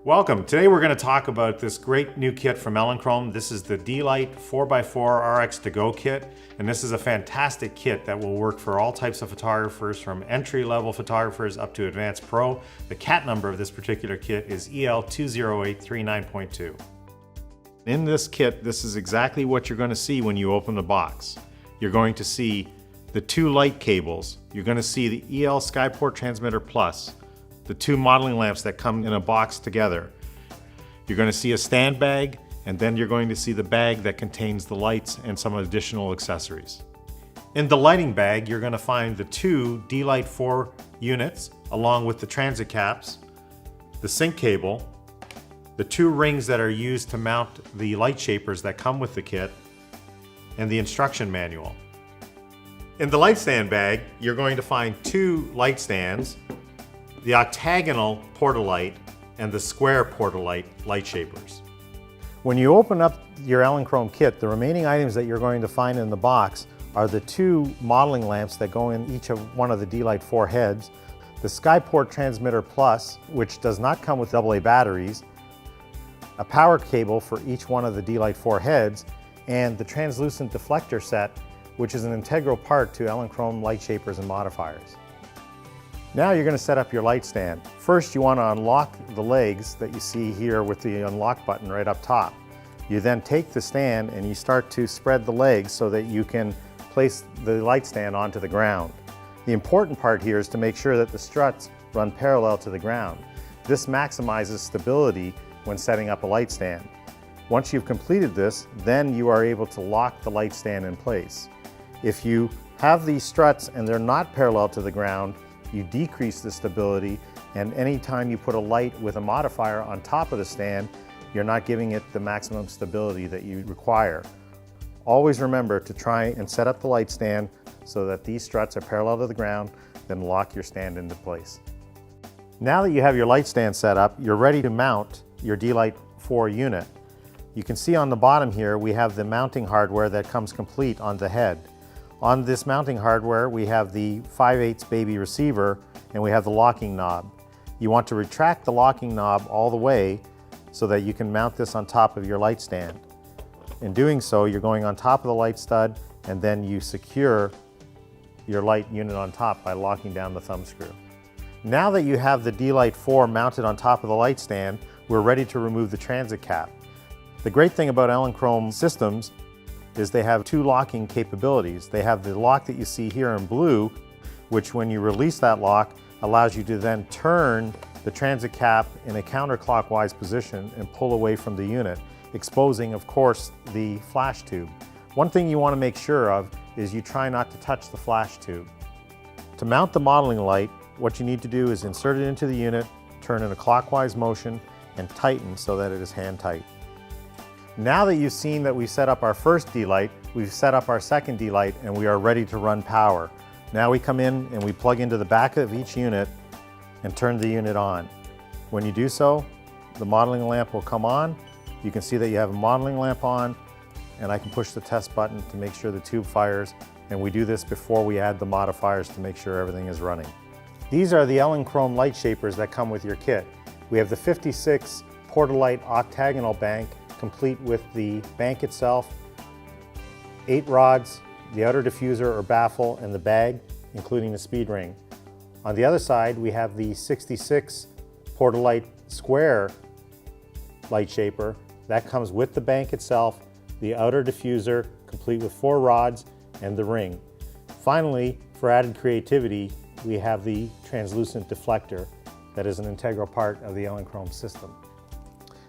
Welcome. Today we're going to talk about this great new kit from Elinchrom. This is the D-Lite 4x4 RX to go kit, and this is a fantastic kit that will work for all types of photographers, from entry-level photographers up to advanced pro. The CAT number of this particular kit is EL20839.2. In this kit, this is exactly what you're going to see when you open the box. You're going to see the two light cables. You're going to see the EL Skyport Transmitter Plus, the two modeling lamps that come in a box together. You're going to see a stand bag, and then you're going to see the bag that contains the lights and some additional accessories. In the lighting bag, you're going to find the two D-Lite 4 units, along with the transit caps, the sync cable, the two rings that are used to mount the light shapers that come with the kit, and the instruction manual. In the light stand bag, you're going to find two light stands, the octagonal Portalite and the square Portalite light shapers. When you open up your Elinchrom kit, the remaining items that you're going to find in the box are the two modeling lamps that go in each of one of the D-Lite 4 heads, the Skyport Transmitter Plus, which does not come with AA batteries, a power cable for each one of the D-Lite 4 heads, and the translucent deflector set, which is an integral part to Elinchrom light shapers and modifiers. Now you're going to set up your light stand. First, you want to unlock the legs that you see here with the unlock button right up top. You then take the stand and you start to spread the legs so that you can place the light stand onto the ground. The important part here is to make sure that the struts run parallel to the ground. This maximizes stability when setting up a light stand. Once you've completed this, then you are able to lock the light stand in place. If you have these struts and they're not parallel to the ground, you decrease the stability, and anytime you put a light with a modifier on top of the stand, you're not giving it the maximum stability that you require. Always remember to try and set up the light stand so that these struts are parallel to the ground, then lock your stand into place. Now that you have your light stand set up, you're ready to mount your D-Lite 4 unit. You can see on the bottom here we have the mounting hardware that comes complete on the head. On this mounting hardware, we have the 5/8 baby receiver and we have the locking knob. You want to retract the locking knob all the way so that you can mount this on top of your light stand. In doing so, you're going on top of the light stud, and then you secure your light unit on top by locking down the thumb screw. Now that you have the D-Lite 4 mounted on top of the light stand, we're ready to remove the transit cap. The great thing about Elinchrom systems is they have two locking capabilities. They have the lock that you see here in blue, which when you release that lock allows you to then turn the transit cap in a counterclockwise position and pull away from the unit, exposing, of course, the flash tube. One thing you want to make sure of is you try not to touch the flash tube. To mount the modeling light, what you need to do is insert it into the unit, turn in a clockwise motion, and tighten so that it is hand tight. Now that you've seen that we set up our first D-Lite, we've set up our second D-Lite, and we are ready to run power. Now we come in and we plug into the back of each unit and turn the unit on. When you do so, the modeling lamp will come on. You can see that you have a modeling lamp on, and I can push the test button to make sure the tube fires, and we do this before we add the modifiers to make sure everything is running. These are the Elinchrom light shapers that come with your kit. We have the 56 Portalite octagonal bank, complete with the bank itself, 8 rods, the outer diffuser or baffle, and the bag, including the speed ring. On the other side, we have the 66 Portalite square light shaper. That comes with the bank itself, the outer diffuser, complete with 4 rods, and the ring. Finally, for added creativity, we have the translucent deflector that is an integral part of the Elinchrom system.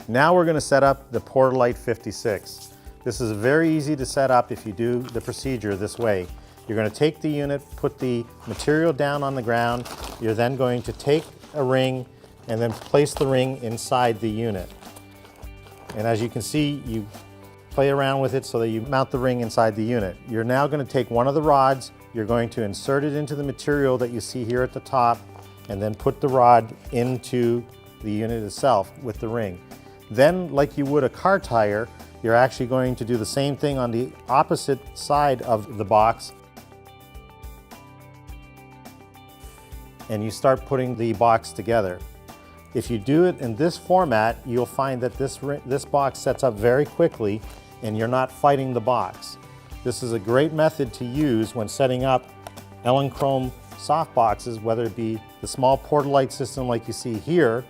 Now we're going to set up the Portalite 56. This is very easy to set up if you do the procedure this way. You're going to take the unit, put the material down on the ground. You're then going to take a ring and then place the ring inside the unit. And as you can see, you play around with it so that you mount the ring inside the unit. You're now going to take one of the rods, you're going to insert it into the material that you see here at the top, and then put the rod into the unit itself with the ring. Then, like you would a car tire, you're actually going to do the same thing on the opposite side of the box. And you start putting the box together. If you do it in this format, you'll find that this box sets up very quickly and you're not fighting the box. This is a great method to use when setting up Elinchrom softboxes, whether it be the small Portalite system like you see here,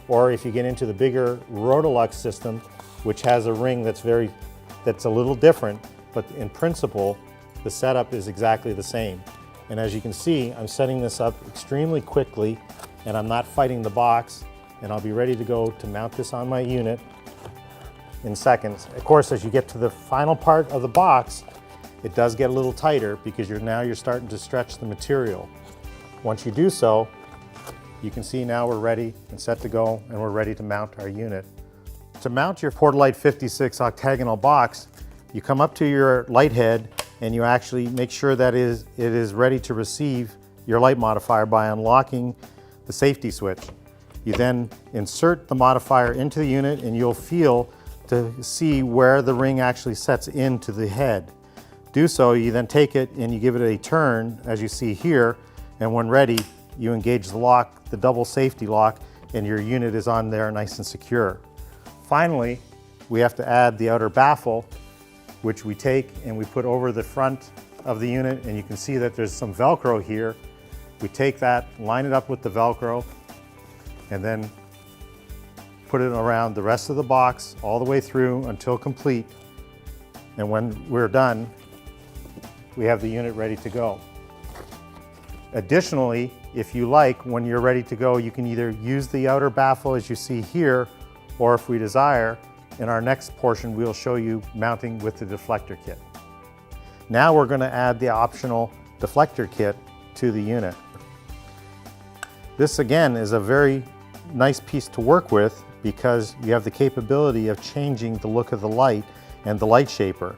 or if you get into the bigger Rotolux system, which has a ring that's a little different, but in principle, the setup is exactly the same. And as you can see, I'm setting this up extremely quickly and I'm not fighting the box, and I'll be ready to go to mount this on my unit in seconds. Of course, as you get to the final part of the box, it does get a little tighter because now you're starting to stretch the material. Once you do so, you can see now we're ready and set to go, and we're ready to mount our unit. To mount your Portalite 56 octagonal box, you come up to your light head and you actually make sure that it is ready to receive your light modifier by unlocking the safety switch. You then insert the modifier into the unit and you'll feel to see where the ring actually sets into the head. Do so, you then take it and you give it a turn, as you see here, and when ready, you engage the lock, the double safety lock, and your unit is on there nice and secure. Finally, we have to add the outer baffle, which we take and we put over the front of the unit, and you can see that there's some Velcro here. We take that, line it up with the Velcro, and then put it around the rest of the box all the way through until complete. And when we're done, we have the unit ready to go. Additionally, if you like, when you're ready to go, you can either use the outer baffle as you see here, or if we desire, in our next portion, we'll show you mounting with the deflector kit. Now we're going to add the optional deflector kit to the unit. This again is a very nice piece to work with because you have the capability of changing the look of the light and the light shaper.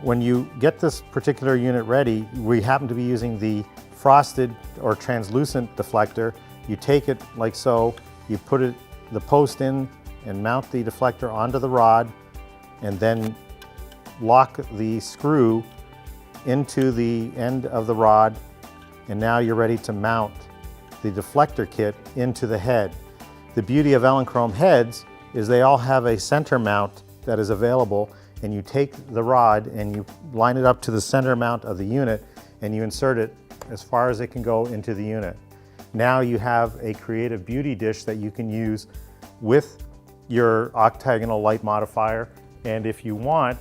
When you get this particular unit ready, we happen to be using the frosted or translucent deflector. You take it like so, you put the post in and mount the deflector onto the rod, and then lock the screw into the end of the rod, and now you're ready to mount the deflector kit into the head. The beauty of Elinchrom heads is they all have a center mount that is available, and you take the rod and you line it up to the center mount of the unit and you insert it as far as it can go into the unit. Now you have a creative beauty dish that you can use with your octagonal light modifier, and if you want,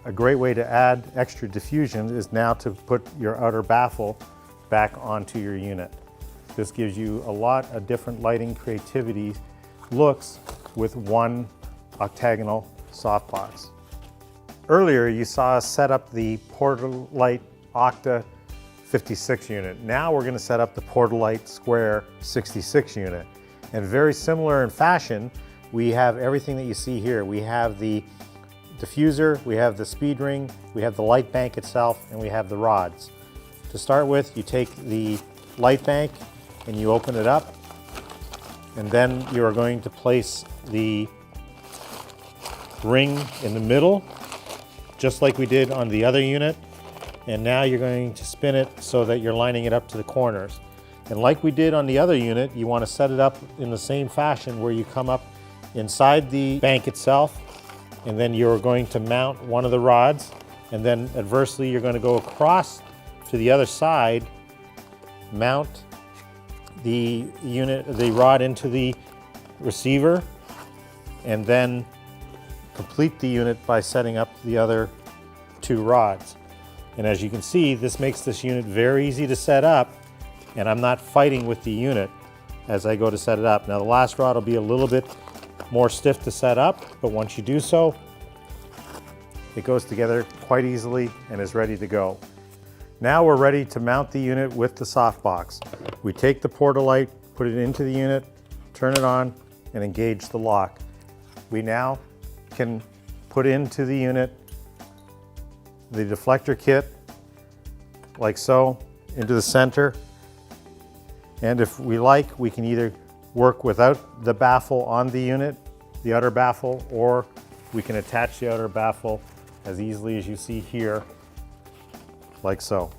a great way to add extra diffusion is now to put your outer baffle back onto your unit. This gives you a lot of different lighting creativity looks with one octagonal softbox. Earlier you saw us set up the Portalite Octa 56 unit. Now we're going to set up the Portalite Square 66 unit. And very similar in fashion, we have everything that you see here. We have the diffuser, we have the speed ring, we have the light bank itself, and we have the rods. To start with, you take the light bank and you open it up, and then you are going to place the ring in the middle, just like we did on the other unit. And now you're going to spin it so that you're lining it up to the corners. And like we did on the other unit, you want to set it up in the same fashion where you come up inside the bank itself, and then you're going to mount one of the rods, and then adversely you're going to go across to the other side, mount the rod into the receiver, and then complete the unit by setting up the other two rods. And as you can see, this makes this unit very easy to set up, and I'm not fighting with the unit as I go to set it up. Now the last rod will be a little bit more stiff to set up, but once you do so, it goes together quite easily and is ready to go. Now we're ready to mount the unit with the softbox. We take the Portalite, put it into the unit, turn it on, and engage the lock. We now can put into the unit the deflector kit, like so, into the center. And if we like, we can either work without the baffle on the unit, the outer baffle, or we can attach the outer baffle as easily as you see here, like so.